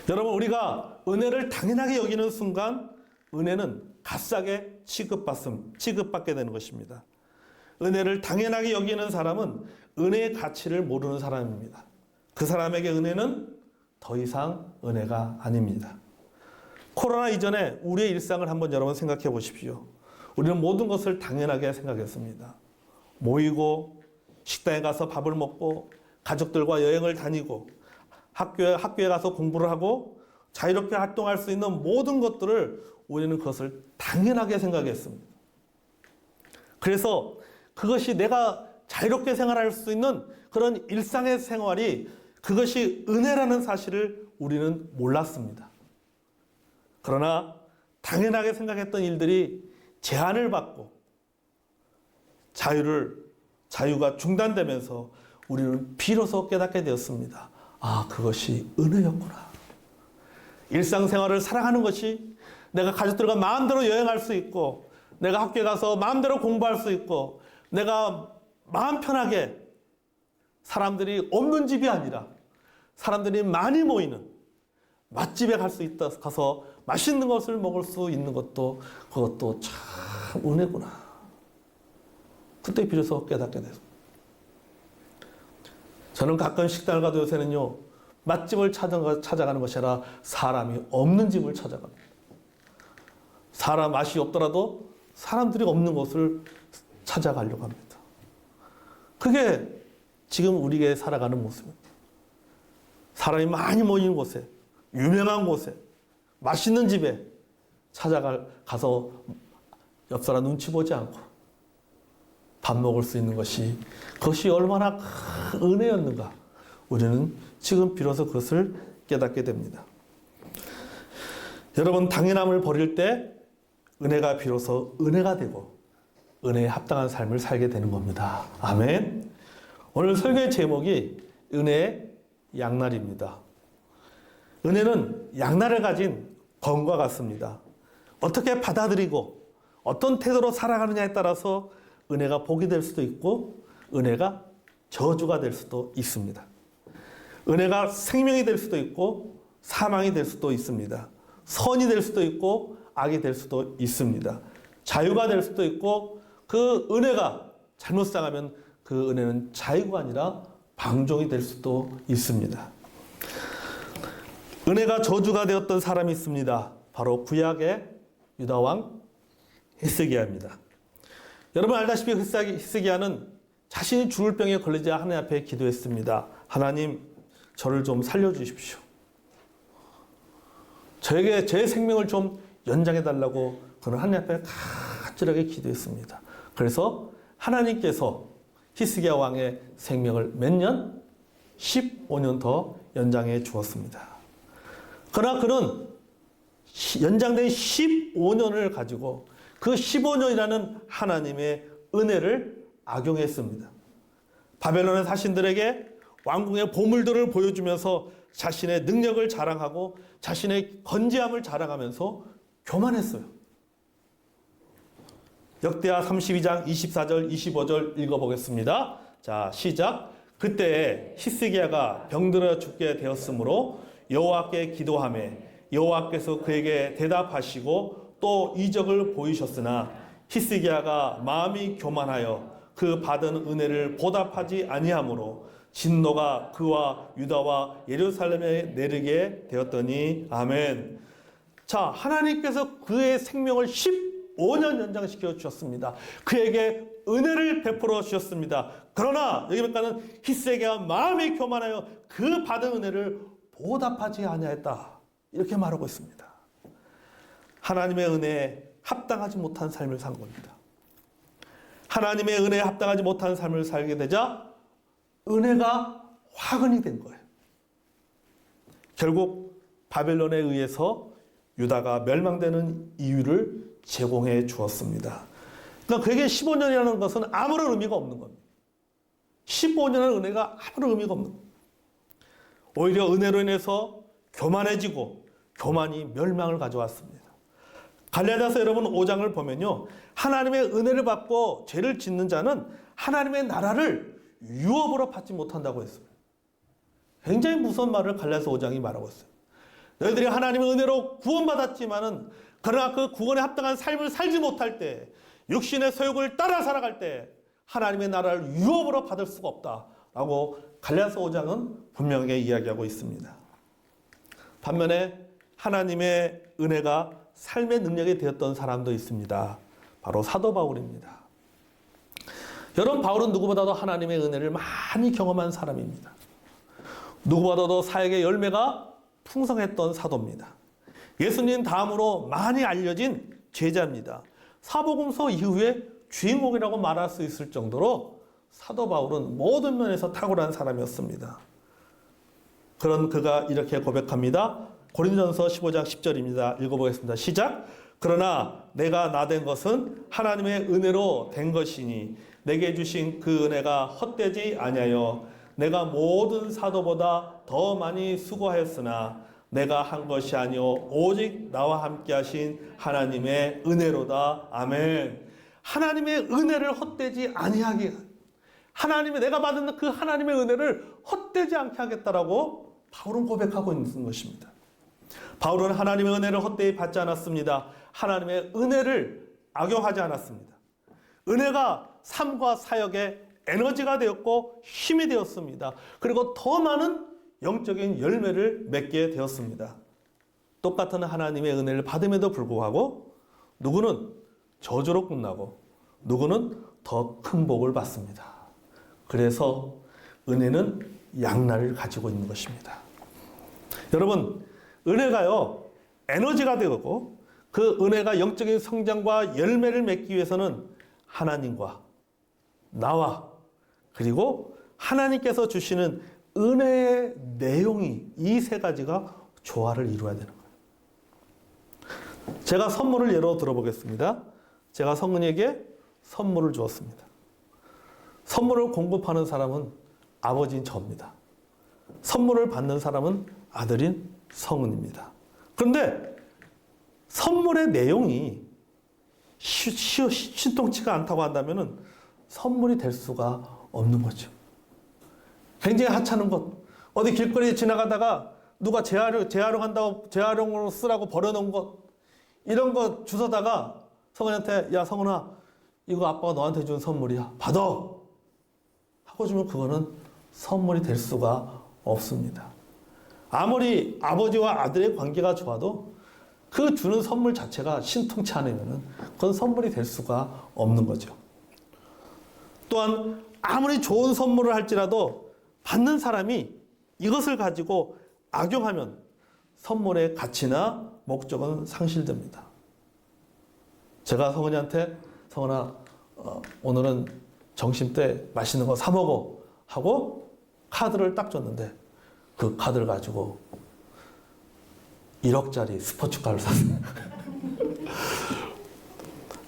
여러분, 우리가 은혜를 당연하게 여기는 순간 은혜는 값싸게 취급받게 되는 것입니다. 은혜를 당연하게 여기는 사람은 은혜의 가치를 모르는 사람입니다. 그 사람에게 은혜는 더 이상 은혜가 아닙니다. 코로나 이전에 우리의 일상을 한번 여러분 생각해 보십시오. 우리는 모든 것을 당연하게 생각했습니다. 모이고 식당에 가서 밥을 먹고 가족들과 여행을 다니고 학교에 가서 공부를 하고 자유롭게 활동할 수 있는 모든 것들을 우리는 그것을 당연하게 생각했습니다. 그래서 그것이 내가 자유롭게 생활할 수 있는 그런 일상의 생활이 그것이 은혜라는 사실을 우리는 몰랐습니다. 그러나 당연하게 생각했던 일들이 제한을 받고 자유가 중단되면서 우리는 비로소 깨닫게 되었습니다. 아, 그것이 은혜였구나. 일상생활을 살아가는 것이 내가 가족들과 마음대로 여행할 수 있고, 내가 학교에 가서 마음대로 공부할 수 있고, 내가 마음 편하게 사람들이 없는 집이 아니라 사람들이 많이 모이는 맛집에 갈 수 있다, 가서 맛있는 것을 먹을 수 있는 것도 그것도 참 은혜구나. 그때 비로소 깨닫게 됐습니다. 저는 가끔 식당을 가도 요새는요, 맛집을 찾아가는 것이 아니라 사람이 없는 집을 찾아갑니다. 사람 맛이 없더라도 사람들이 없는 곳을 찾아가려고 합니다. 그게 지금 우리가 살아가는 모습입니다. 사람이 많이 모이는 곳에, 유명한 곳에, 맛있는 집에 가서 옆 사람 눈치 보지 않고 밥 먹을 수 있는 것이, 그것이 얼마나 큰 은혜였는가. 우리는 지금 비로소 그것을 깨닫게 됩니다. 여러분, 당연함을 버릴 때 은혜가 비로소 은혜가 되고 은혜에 합당한 삶을 살게 되는 겁니다. 아멘. 오늘 설교의 제목이 은혜의 양날입니다. 은혜는 양날을 가진 검과 같습니다. 어떻게 받아들이고 어떤 태도로 살아가느냐에 따라서 은혜가 복이 될 수도 있고 은혜가 저주가 될 수도 있습니다. 은혜가 생명이 될 수도 있고 사망이 될 수도 있습니다. 선이 될 수도 있고 악이 될 수도 있습니다. 자유가 될 수도 있고, 그 은혜가 잘못 사가면 그 은혜는 자유가 아니라 방종이 될 수도 있습니다. 은혜가 저주가 되었던 사람이 있습니다. 바로 구약의 유다왕 히스기야입니다. 여러분 알다시피 히스기야는 자신이 죽을 병에 걸리자 하나님 앞에 기도했습니다. 하나님, 저를 좀 살려주십시오. 저에게 제 생명을 좀 연장해달라고 그는 하나님 앞에 간절하게 기도했습니다. 그래서 하나님께서 히스기야 왕의 생명을 몇 년? 15년 더 연장해 주었습니다. 그러나 그는 연장된 15년을 가지고 그 15년이라는 하나님의 은혜를 악용했습니다. 바벨론의 사신들에게 왕궁의 보물들을 보여주면서 자신의 능력을 자랑하고 자신의 건재함을 자랑하면서 교만했어요. 역대하 32장 24절 25절 읽어보겠습니다. 자, 시작. 그때 히스기야가 병들어 죽게 되었으므로 여호와께 기도하매 여호와께서 그에게 대답하시고 또 이적을 보이셨으나 히스기야가 마음이 교만하여 그 받은 은혜를 보답하지 아니하므로 진노가 그와 유다와 예루살렘에 내리게 되었더니. 아멘. 자, 하나님께서 그의 생명을 15년 연장시켜 주셨습니다. 그에게 은혜를 베풀어 주셨습니다. 그러나 여기 보니까는 히스기야가 마음이 교만하여 그 받은 은혜를 보답하지 아니하였다, 이렇게 말하고 있습니다. 하나님의 은혜에 합당하지 못한 삶을 산 겁니다. 하나님의 은혜에 합당하지 못한 삶을 살게 되자 은혜가 화근이 된 거예요. 결국 바벨론에 의해서 유다가 멸망되는 이유를 제공해 주었습니다. 그러니까 그에게 15년이라는 것은 아무런 의미가 없는 겁니다. 15년의 은혜가 아무런 의미가 없는 겁니다. 오히려 은혜로 인해서 교만해지고 교만이 멸망을 가져왔습니다. 갈라디아서 여러분 5장을 보면요, 하나님의 은혜를 받고 죄를 짓는 자는 하나님의 나라를 유업으로 받지 못한다고 했습니다. 굉장히 무서운 말을 갈라디아서 5장이 말하고 있어요. 너희들이 하나님의 은혜로 구원받았지만은 그러나 그 구원에 합당한 삶을 살지 못할 때, 육신의 소욕을 따라 살아갈 때 하나님의 나라를 유업으로 받을 수가 없다라고 갈라디아서 5장은 분명하게 이야기하고 있습니다. 반면에 하나님의 은혜가 삶의 능력이 되었던 사람도 있습니다. 바로 사도 바울입니다. 여러분, 바울은 누구보다도 하나님의 은혜를 많이 경험한 사람입니다. 누구보다도 사역의 열매가 풍성했던 사도입니다. 예수님 다음으로 많이 알려진 제자입니다. 사복음서 이후에 주인공이라고 말할 수 있을 정도로 사도 바울은 모든 면에서 탁월한 사람이었습니다. 그런 그가 이렇게 고백합니다. 고린도전서 15장 10절입니다. 읽어보겠습니다. 시작. 그러나 내가 나된 것은 하나님의 은혜로 된 것이니 내게 주신 그 은혜가 헛되지 아니하여 내가 모든 사도보다 더 많이 수고하였으나 내가 한 것이 아니오 오직 나와 함께 하신 하나님의 은혜로다. 아멘. 하나님의 은혜를 헛되지 아니하게, 하나님의 내가 받은 그 하나님의 은혜를 헛되지 않게 하겠다라고 바울은 고백하고 있는 것입니다. 바울은 하나님의 은혜를 헛되이 받지 않았습니다. 하나님의 은혜를 악용하지 않았습니다. 은혜가 삶과 사역의 에너지가 되었고 힘이 되었습니다. 그리고 더 많은 영적인 열매를 맺게 되었습니다. 똑같은 하나님의 은혜를 받음에도 불구하고 누구는 저주로 끝나고 누구는 더 큰 복을 받습니다. 그래서 은혜는 양날을 가지고 있는 것입니다. 여러분, 은혜가요 에너지가 되고 그 은혜가 영적인 성장과 열매를 맺기 위해서는 하나님과 나와 그리고 하나님께서 주시는 은혜의 내용이 이 세 가지가 조화를 이루어야 되는 거예요. 제가 선물을 예로 들어보겠습니다. 제가 성은이에게 선물을 주었습니다. 선물을 공급하는 사람은 아버지인 저입니다. 선물을 받는 사람은 아들인 성은입니다. 그런데 선물의 내용이 신통치가 않다고 한다면 선물이 될 수가 없는 거죠. 굉장히 하찮은 것, 어디 길거리에 지나가다가 누가 재활용한다고 재활용으로 쓰라고 버려놓은 것, 이런 거 주워다가 성은이한테 야 성은아 이거 아빠가 너한테 준 선물이야 받아 하고 주면 그거는 선물이 될 수가 없습니다. 아무리 아버지와 아들의 관계가 좋아도 그 주는 선물 자체가 신통치 않으면 그건 선물이 될 수가 없는 거죠. 또한 아무리 좋은 선물을 할지라도 받는 사람이 이것을 가지고 악용하면 선물의 가치나 목적은 상실됩니다. 제가 성은이한테 성은아 오늘은 점심때 맛있는 거 사 먹어 하고 카드를 딱 줬는데 그 카드를 가지고 1억짜리 스포츠카를 샀어요.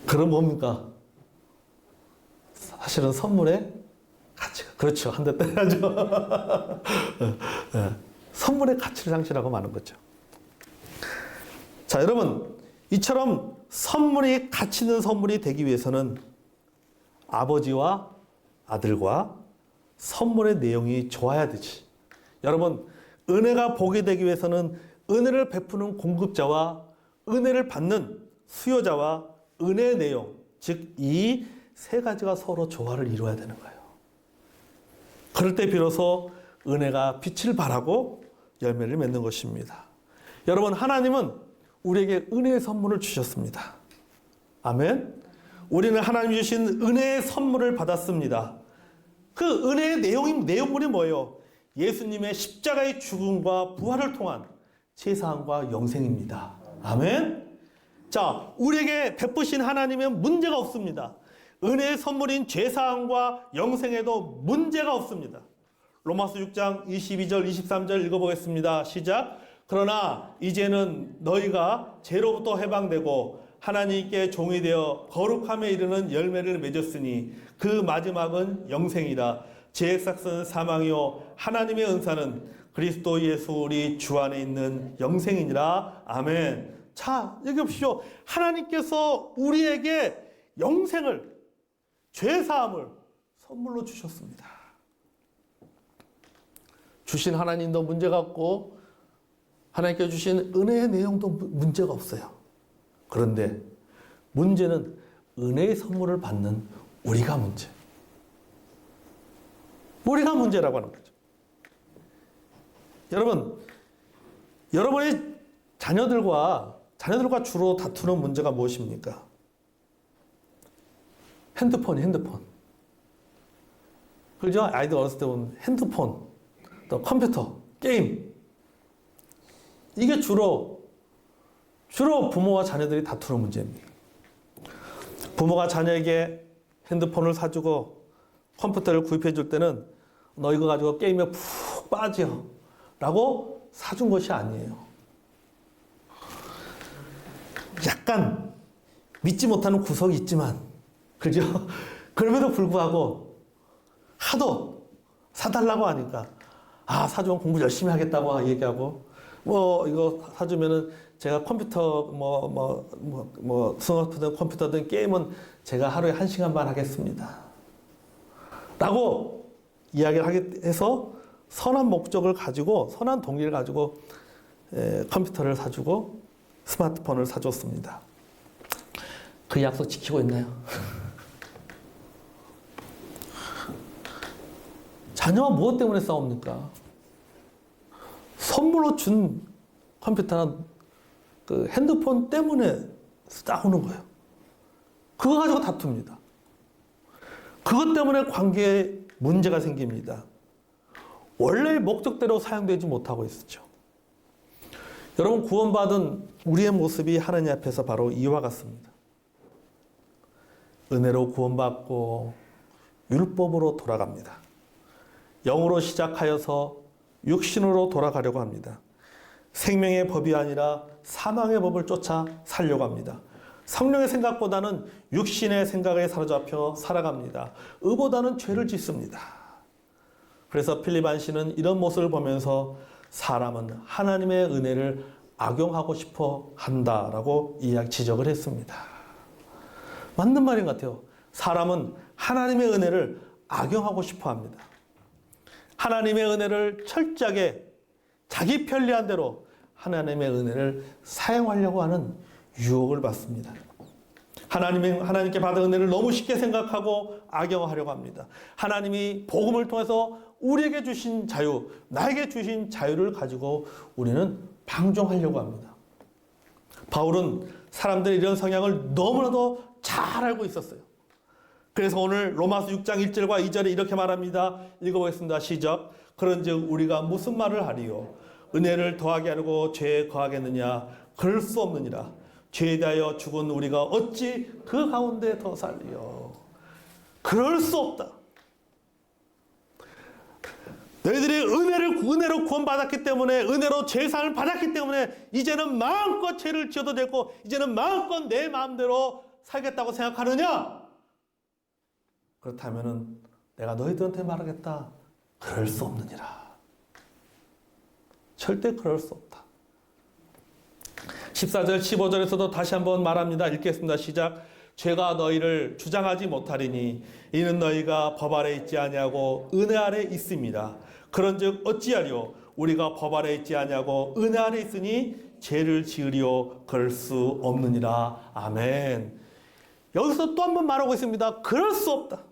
그럼 뭡니까? 사실은 선물의 가치가, 그렇죠. 한 대 때려야죠. 선물의 가치를 상실하고 마는 거죠. 자, 여러분, 이처럼 선물이 가치 있는 선물이 되기 위해서는 아버지와 아들과 선물의 내용이 좋아야 되지. 여러분, 은혜가 복이 되기 위해서는 은혜를 베푸는 공급자와 은혜를 받는 수요자와 은혜의 내용, 즉 이 세 가지가 서로 조화를 이루어야 되는 거예요. 그럴 때 비로소 은혜가 빛을 발하고 열매를 맺는 것입니다. 여러분, 하나님은 우리에게 은혜의 선물을 주셨습니다. 아멘. 우리는 하나님이 주신 은혜의 선물을 받았습니다. 그 은혜의 내용물이 뭐예요? 예수님의 십자가의 죽음과 부활을 통한 제사함과 영생입니다. 아멘. 자, 우리에게 베푸신 하나님은 문제가 없습니다. 은혜의 선물인 제사함과 영생에도 문제가 없습니다. 로마서 6장 22절 23절 읽어보겠습니다. 시작. 그러나 이제는 너희가 죄로부터 해방되고 하나님께 종이 되어 거룩함에 이르는 열매를 맺었으니 그 마지막은 영생이라. 죄의 삭은 사망이요 하나님의 은사는 그리스도 예수 우리 주 안에 있는 영생이니라. 아멘. 자, 여기 보십시오. 하나님께서 우리에게 영생을, 죄사함을 선물로 주셨습니다. 주신 하나님도 문제가 없고 하나님께 주신 은혜의 내용도 문제가 없어요. 그런데 문제는 은혜의 선물을 받는 우리가 문제. 우리가 문제라고 하는 거죠. 여러분, 여러분의 자녀들과 주로 다투는 문제가 무엇입니까? 핸드폰. 그죠? 아이들 어렸을 때 보면 핸드폰, 또 컴퓨터, 게임. 이게 주로 부모와 자녀들이 다투는 문제입니다. 부모가 자녀에게 핸드폰을 사주고 컴퓨터를 구입해 줄 때는 너 이거 가지고 게임에 푹 빠져 라고 사준 것이 아니에요. 약간 믿지 못하는 구석이 있지만, 그죠? 그럼에도 불구하고 하도 사달라고 하니까, 사주면 공부 열심히 하겠다고 얘기하고, 이거 사주면은 제가 컴퓨터, 스마트든 컴퓨터든 게임은 제가 하루에 1시간 반 하겠습니다. 라고 이야기를 하게 해서 선한 목적을 가지고, 선한 동기를 가지고 컴퓨터를 사주고 스마트폰을 사줬습니다. 그 약속 지키고 있나요? 자녀와 무엇 때문에 싸웁니까? 선물로 준 컴퓨터나 그 핸드폰 때문에 싸우는 거예요. 그거 가지고 다툽니다. 그것 때문에 관계에 문제가 생깁니다. 원래의 목적대로 사용되지 못하고 있었죠. 여러분, 구원받은 우리의 모습이 하나님 앞에서 바로 이와 같습니다. 은혜로 구원받고 율법으로 돌아갑니다. 영으로 시작하여서 육신으로 돌아가려고 합니다. 생명의 법이 아니라 사망의 법을 쫓아 살려고 합니다. 성령의 생각보다는 육신의 생각에 사로잡혀 살아갑니다. 의보다는 죄를 짓습니다. 그래서 필립 안시는 이런 모습을 보면서 사람은 하나님의 은혜를 악용하고 싶어 한다라고 지적을 했습니다. 맞는 말인 것 같아요. 사람은 하나님의 은혜를 악용하고 싶어 합니다. 하나님의 은혜를 철저하게 자기 편리한 대로 하나님의 은혜를 사용하려고 하는 유혹을 받습니다. 하나님께 받은 은혜를 너무 쉽게 생각하고 악용하려고 합니다. 하나님이 복음을 통해서 우리에게 주신 자유, 나에게 주신 자유를 가지고 우리는 방종하려고 합니다. 바울은 사람들의 이런 성향을 너무나도 잘 알고 있었어요. 그래서 오늘 로마서 6장 1절과 2절에 이렇게 말합니다. 읽어보겠습니다. 시작. 그런즉 우리가 무슨 말을 하리요? 은혜를 더하게 하려고 죄에 거하겠느냐? 그럴 수 없느니라. 죄에 대하여 죽은 우리가 어찌 그 가운데 더 살리요? 그럴 수 없다. 너희들이 은혜로 구원받았기 때문에, 은혜로 죄사함을 받았기 때문에 이제는 마음껏 죄를 지어도 되고 이제는 마음껏 내 마음대로 살겠다고 생각하느냐? 그렇다면은 내가 너희들한테 말하겠다. 그럴 수 없느니라. 절대 그럴 수 없다. 14절 15절에서도 다시 한번 말합니다. 읽겠습니다. 시작. 죄가 너희를 주장하지 못하리니 이는 너희가 법 아래 있지 아니하고 은혜 아래 있습니다. 그런즉 어찌하리요? 우리가 법 아래 있지 아니하고 은혜 아래 있으니 죄를 지으리요? 그럴 수 없느니라. 아멘. 여기서 또 한 번 말하고 있습니다. 그럴 수 없다.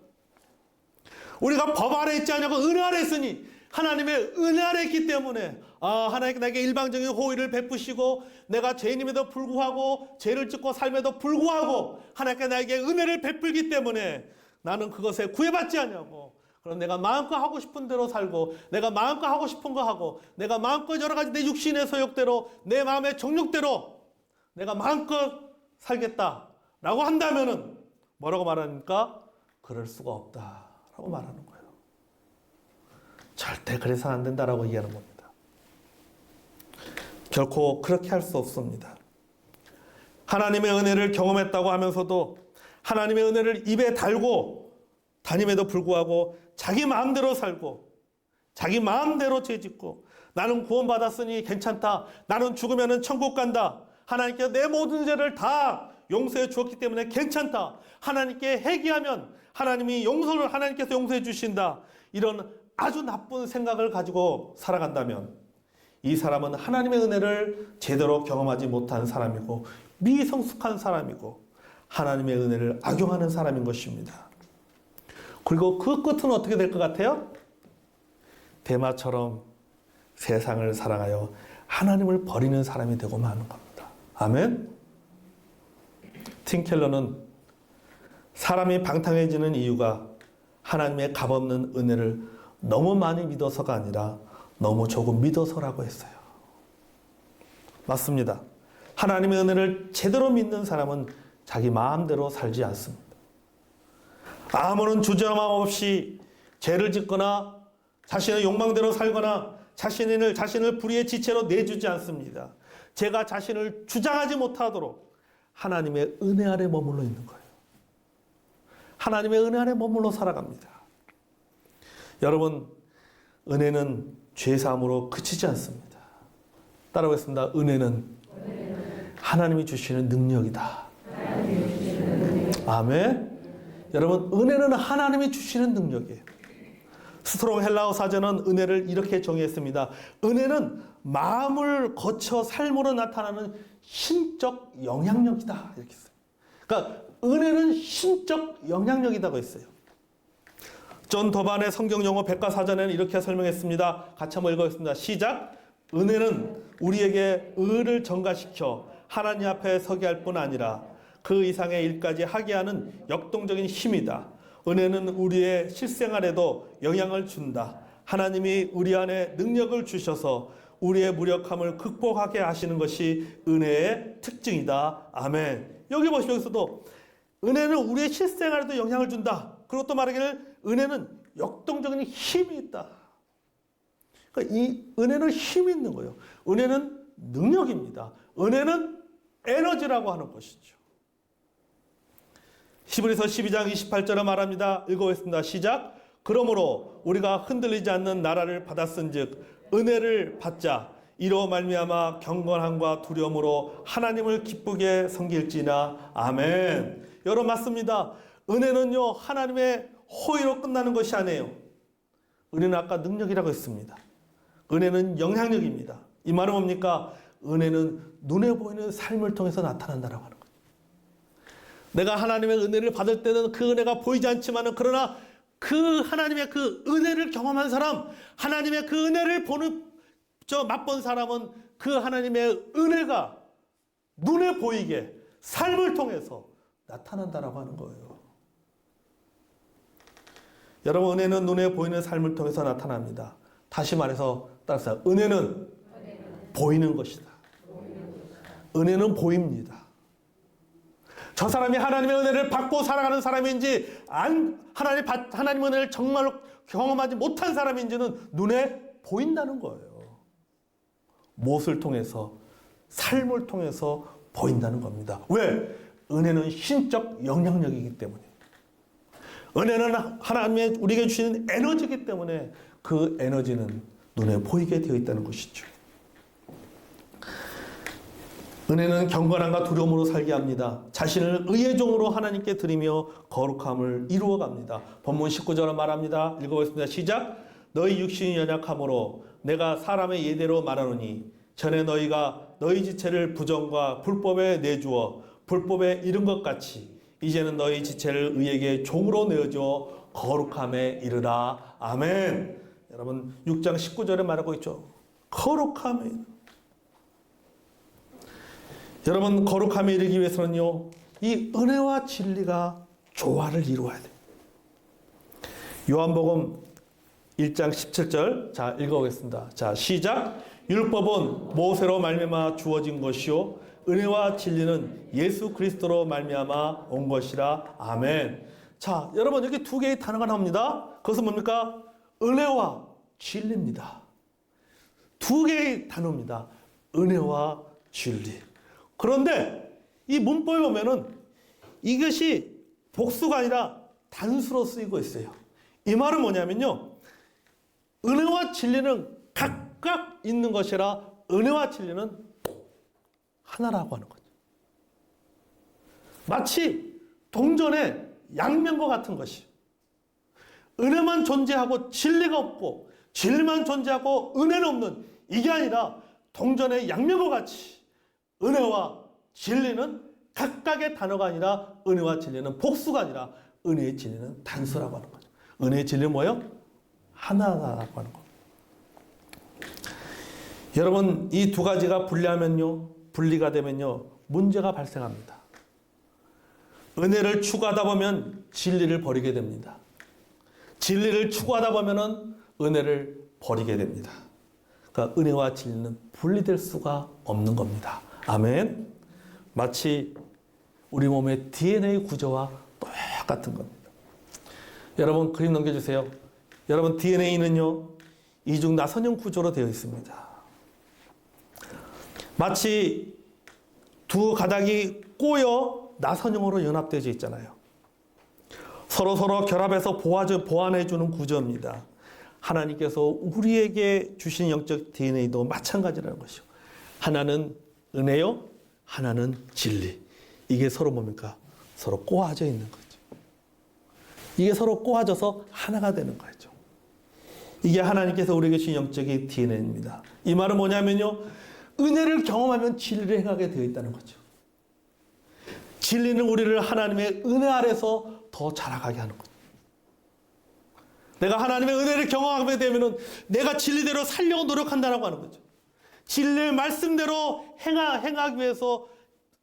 우리가 법 아래 있지 않냐고 은혜 아래 있으니, 하나님의 은혜 아래 있기 때문에 하나님께 나에게 일방적인 호의를 베푸시고 내가 죄인임에도 불구하고 죄를 짓고 삶에도 불구하고 하나님께 나에게 은혜를 베풀기 때문에 나는 그것에 구애받지 않냐고. 그럼 내가 마음껏 하고 싶은 대로 살고 내가 마음껏 하고 싶은 거 하고 내가 마음껏 여러 가지 내 육신의 소욕대로 내 마음의 정욕대로 내가 마음껏 살겠다라고 한다면은 뭐라고 말하니까? 그럴 수가 없다 라고 말하는 거예요. 절대 그래서는 안 된다라고 얘기하는 겁니다. 결코 그렇게 할 수 없습니다. 하나님의 은혜를 경험했다고 하면서도 하나님의 은혜를 입에 달고 다님에도 불구하고 자기 마음대로 살고 자기 마음대로 죄짓고 나는 구원받았으니 괜찮다. 나는 죽으면 천국 간다. 하나님께서 내 모든 죄를 다 용서해 주었기 때문에 괜찮다. 하나님께 회개하면 하나님께서 용서해 주신다. 이런 아주 나쁜 생각을 가지고 살아간다면 이 사람은 하나님의 은혜를 제대로 경험하지 못한 사람이고 미성숙한 사람이고 하나님의 은혜를 악용하는 사람인 것입니다. 그리고 그 끝은 어떻게 될 것 같아요? 데마처럼 세상을 사랑하여 하나님을 버리는 사람이 되고 마는 겁니다. 아멘? 팀 켈러는 사람이 방탕해지는 이유가 하나님의 값없는 은혜를 너무 많이 믿어서가 아니라 너무 조금 믿어서라고 했어요. 맞습니다. 하나님의 은혜를 제대로 믿는 사람은 자기 마음대로 살지 않습니다. 아무런 주저함 없이 죄를 짓거나 자신의 욕망대로 살거나 자신을 불의의 지체로 내주지 않습니다. 제가 자신을 주장하지 못하도록 하나님의 은혜 아래 머물러 있는 거예요. 하나님의 은혜 아래 머물러 살아갑니다. 여러분, 은혜는 죄사함으로 그치지 않습니다. 따라하겠습니다. 은혜는 하나님이 주시는 능력이다. 아멘. 여러분, 은혜는 하나님이 주시는 능력이에요. 스트롱 헬라어 사전은 은혜를 이렇게 정의했습니다. 은혜는 마음을 거쳐 삶으로 나타나는 신적 영향력이다. 이렇게 했어요. 그러니까 은혜는 신적 영향력이라고 했어요. 존 더반의 성경용어 백과사전에는 이렇게 설명했습니다. 같이 한번 읽어보겠습니다. 시작. 은혜는 우리에게 의를 전가시켜 하나님 앞에 서게 할 뿐 아니라 그 이상의 일까지 하게 하는 역동적인 힘이다. 은혜는 우리의 실생활에도 영향을 준다. 하나님이 우리 안에 능력을 주셔서 우리의 무력함을 극복하게 하시는 것이 은혜의 특징이다. 아멘. 여기 보시면 여기서도 은혜는 우리의 실생활에도 영향을 준다. 그리고 또 말하기를 은혜는 역동적인 힘이 있다. 그러니까 이 은혜는 힘이 있는 거예요. 은혜는 능력입니다. 은혜는 에너지라고 하는 것이죠. 히브리서 12장 28절에 말합니다. 읽어보겠습니다. 시작. 그러므로 우리가 흔들리지 않는 나라를 받았은즉 은혜를 받자. 이로 말미암아 경건함과 두려움으로 하나님을 기쁘게 섬길지나. 아멘. 여러분 맞습니다. 은혜는요 하나님의 호의로 끝나는 것이 아니에요. 은혜는 아까 능력이라고 했습니다. 은혜는 영향력입니다. 이 말은 뭡니까? 은혜는 눈에 보이는 삶을 통해서 나타난다라고 하는 거예요. 내가 하나님의 은혜를 받을 때는 그 은혜가 보이지 않지만은 그러나 그 하나님의 그 은혜를 경험한 사람, 하나님의 그 은혜를 맛본 사람은 그 하나님의 은혜가 눈에 보이게 삶을 통해서 나타난다라고 하는 거예요. 여러분, 은혜는 눈에 보이는 삶을 통해서 나타납니다. 다시 말해서 따라서 은혜는 보이는 것이다. 은혜는 보입니다. 저 사람이 하나님의 은혜를 받고 살아가는 사람인지 하나님 은혜를 정말로 경험하지 못한 사람인지는 눈에 보인다는 거예요. 무엇을 통해서? 삶을 통해서 보인다는 겁니다. 왜? 은혜는 신적 영향력이기 때문에. 은혜는 하나님의 우리에게 주시는 에너지이기 때문에 그 에너지는 눈에 보이게 되어 있다는 것이죠. 은혜는 경건함과 두려움으로 살게 합니다. 자신을 의의 종으로 하나님께 드리며 거룩함을 이루어갑니다. 본문 19절을 말합니다. 읽어보겠습니다. 시작. 너희 육신이 연약함으로 내가 사람의 예대로 말하노니 전에 너희가 너희 지체를 부정과 불법에 내주어 불법에 이른 것 같이 이제는 너희 지체를 의에게 종으로 내어주어 거룩함에 이르라. 아멘. 여러분 6장 19절에 말하고 있죠. 거룩함에. 여러분 거룩함에 이르기 위해서는요 이 은혜와 진리가 조화를 이루어야 돼요. 요한복음 1장 17절 자 읽어보겠습니다. 자 시작. 율법은 모세로 말미암아 주어진 것이요 은혜와 진리는 예수 그리스도로 말미암아 온 것이라. 아멘. 자 여러분 여기 두 개의 단어가 나옵니다. 그것은 뭡니까? 은혜와 진리입니다. 두 개의 단어입니다. 은혜와 진리. 그런데 이 문법에 보면은 이것이 복수가 아니라 단수로 쓰이고 있어요. 이 말은 뭐냐면요. 은혜와 진리는 각각 있는 것이라 은혜와 진리는 하나라고 하는 거죠. 마치 동전의 양면과 같은 것이. 은혜만 존재하고 진리가 없고 진리만 존재하고 은혜는 없는 이게 아니라 동전의 양면과 같이 은혜와 진리는 각각의 단어가 아니라 은혜와 진리는 복수가 아니라 은혜의 진리는 단수라고 하는 거죠. 은혜의 진리는 뭐예요? 하나라고 하는 거. 여러분, 이 두 가지가 분리가 되면요, 문제가 발생합니다. 은혜를 추구하다 보면 진리를 버리게 됩니다. 진리를 추구하다 보면은 은혜를 버리게 됩니다. 그러니까 은혜와 진리는 분리될 수가 없는 겁니다. 아멘. 마치 우리 몸의 DNA 구조와 똑같은 겁니다. 여러분, 그림 넘겨주세요. 여러분, DNA는요, 이중 나선형 구조로 되어 있습니다. 마치 두 가닥이 꼬여 나선형으로 연합되어 있잖아요. 서로 결합해서 보완해주는 구조입니다. 하나님께서 우리에게 주신 영적 DNA도 마찬가지라는 것이요. 하나는 은혜요, 하나는 진리. 이게 서로 뭡니까? 서로 꼬아져 있는 거죠. 이게 서로 꼬아져서 하나가 되는 거죠. 이게 하나님께서 우리에게 주신 영적인 DNA입니다. 이 말은 뭐냐면요, 은혜를 경험하면 진리를 행하게 되어 있다는 거죠. 진리는 우리를 하나님의 은혜 아래서 더 자라가게 하는 거죠. 내가 하나님의 은혜를 경험하게 되면 내가 진리대로 살려고 노력한다고 하는 거죠. 진리의 말씀대로 행하기 위해서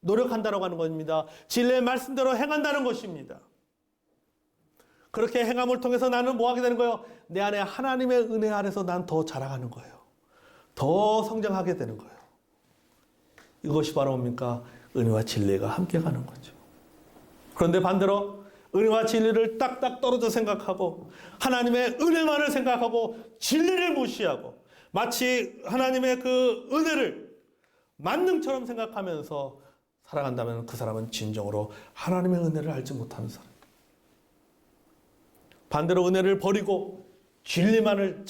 노력한다고 하는 겁니다. 진리의 말씀대로 행한다는 것입니다. 그렇게 행함을 통해서 나는 뭐 하게 되는 거예요? 내 안에 하나님의 은혜 아래서 난 더 자라가는 거예요. 더 성장하게 되는 거예요. 이것이 바로 뭡니까? 은혜와 진리가 함께 가는 거죠. 그런데 반대로 은혜와 진리를 딱딱 떨어져 생각하고 하나님의 은혜만을 생각하고 진리를 무시하고 마치 하나님의 그 은혜를 만능처럼 생각하면서 살아간다면 그 사람은 진정으로 하나님의 은혜를 알지 못하는 사람. 반대로 은혜를 버리고 진리만을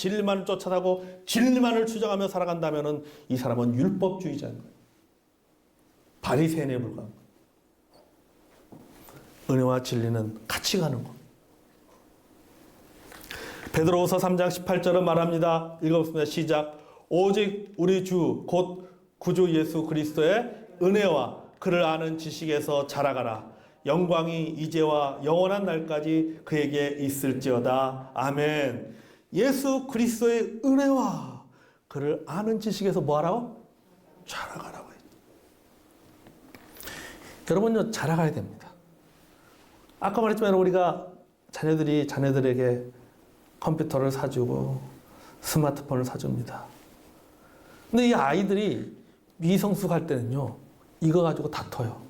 쫓아가고 진리만을 추정하며 살아간다면 이 사람은 율법주의자인 거예요. 바리새인에 불과한 거예요. 은혜와 진리는 같이 가는 거. 베드로후서 3장 18절은 말합니다. 읽어보겠습니다. 시작. 오직 우리 주 곧 구주 예수 그리스도의 은혜와 그를 아는 지식에서 자라가라. 영광이 이제와 영원한 날까지 그에게 있을지어다. 아멘. 예수 그리스도의 은혜와 그를 아는 지식에서 뭐하라고? 자라가라고 했죠. 여러분요, 자라가야 됩니다. 아까 말했지만 우리가 자녀들에게 컴퓨터를 사주고 스마트폰을 사줍니다. 근데 이 아이들이 미성숙할 때는요, 이거 가지고 다퉈요.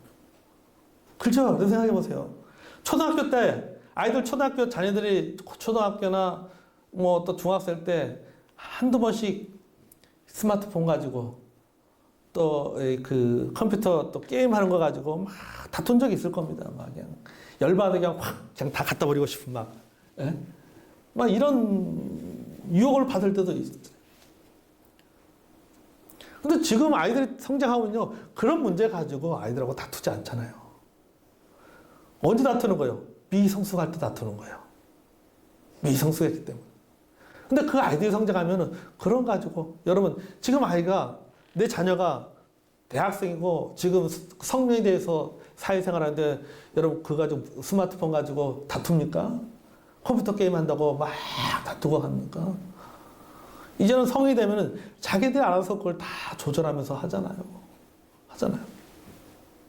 그렇죠? 그래서 생각해 보세요. 초등학교 때 아이들 자녀들이 초등학교나 뭐 또 중학생 때 한두 번씩 스마트폰 가지고 또 그 컴퓨터 또 게임하는 거 가지고 막 다툰 적이 있을 겁니다. 막 그냥 열받아 그냥 다 갖다 버리고 싶은 막 이런 유혹을 받을 때도 있어요. 근데 지금 아이들이 성장하면요, 그런 문제 가지고 아이들하고 다투지 않잖아요. 언제 다투는 거예요? 미성숙할 때 다투는 거예요. 미성숙했기 때문에. 근데 그 아이들이 성장하면은 그런 가지고, 여러분, 지금 내 자녀가 대학생이고 지금 성년이 돼서 사회생활 하는데 여러분 그거 가지고 스마트폰 가지고 다툽니까? 컴퓨터 게임 한다고 막 다투고 합니까? 이제는 성인이 되면은 자기들이 알아서 그걸 다 조절하면서 하잖아요.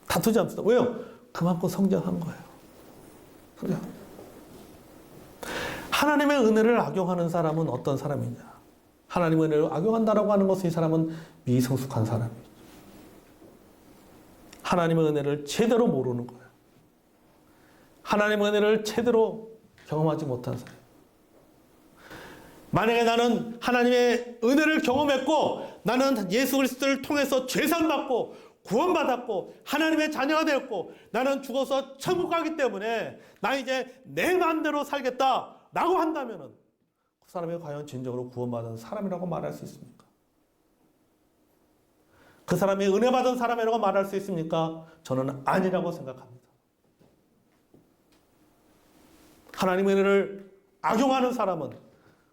다투지 않습니다. 왜요? 그만큼 성장한 거예요. 하나님의 은혜를 악용하는 사람은 어떤 사람이냐? 하나님의 은혜를 악용한다라고 하는 것은 이 사람은 미성숙한 사람이죠. 하나님의 은혜를 제대로 모르는 거예요. 하나님의 은혜를 제대로 경험하지 못한 사람. 만약에 나는 하나님의 은혜를 경험했고 나는 예수 그리스도를 통해서 죄산받고 구원받았고 하나님의 자녀가 되었고 나는 죽어서 천국 가기 때문에 나 이제 내 마음대로 살겠다라고 한다면 그 사람이 과연 진정으로 구원받은 사람이라고 말할 수 있습니까? 그 사람이 은혜 받은 사람이라고 말할 수 있습니까? 저는 아니라고 생각합니다. 하나님의 은혜를 악용하는 사람은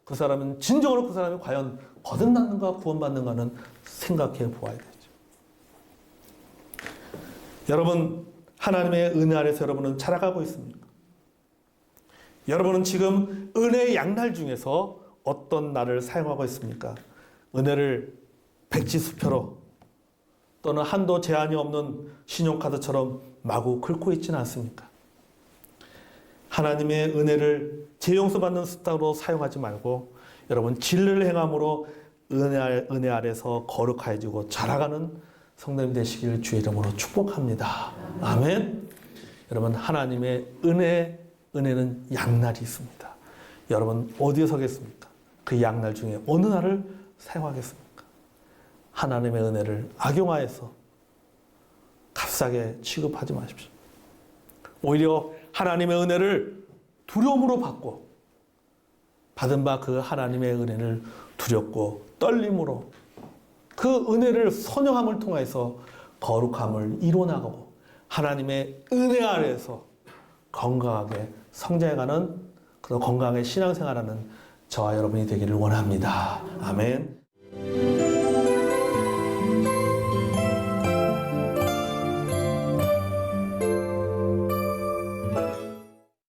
그 사람은 진정으로 그 사람이 과연 거듭났는가 구원받는가는 생각해 보아야 되죠. 여러분, 하나님의 은혜 아래서 여러분은 자라가고 있습니까? 여러분은 지금 은혜의 양날 중에서 어떤 날을 사용하고 있습니까? 은혜를 백지수표로 또는 한도 제한이 없는 신용카드처럼 마구 긁고 있지는 않습니까? 하나님의 은혜를 재용서받는 수단으로 사용하지 말고 여러분 진리를 행함으로 은혜 아래서 거룩해지고 자라가는 성도님 되시길 주의 이름으로 축복합니다. 아멘. 여러분 하나님의 은혜는 양날이 있습니다. 여러분 어디에 서겠습니까? 그 양날 중에 어느 날을 사용하겠습니까? 하나님의 은혜를 악용하여서 값싸게 취급하지 마십시오. 오히려 하나님의 은혜를 두려움으로 받고 받은 바 그 하나님의 은혜를 두렵고 떨림으로 그 은혜를 선영함을 통해서 거룩함을 이뤄나가고 하나님의 은혜 아래에서 건강하게 성장해가는 그런 건강하게 신앙생활하는 저와 여러분이 되기를 원합니다. 아멘.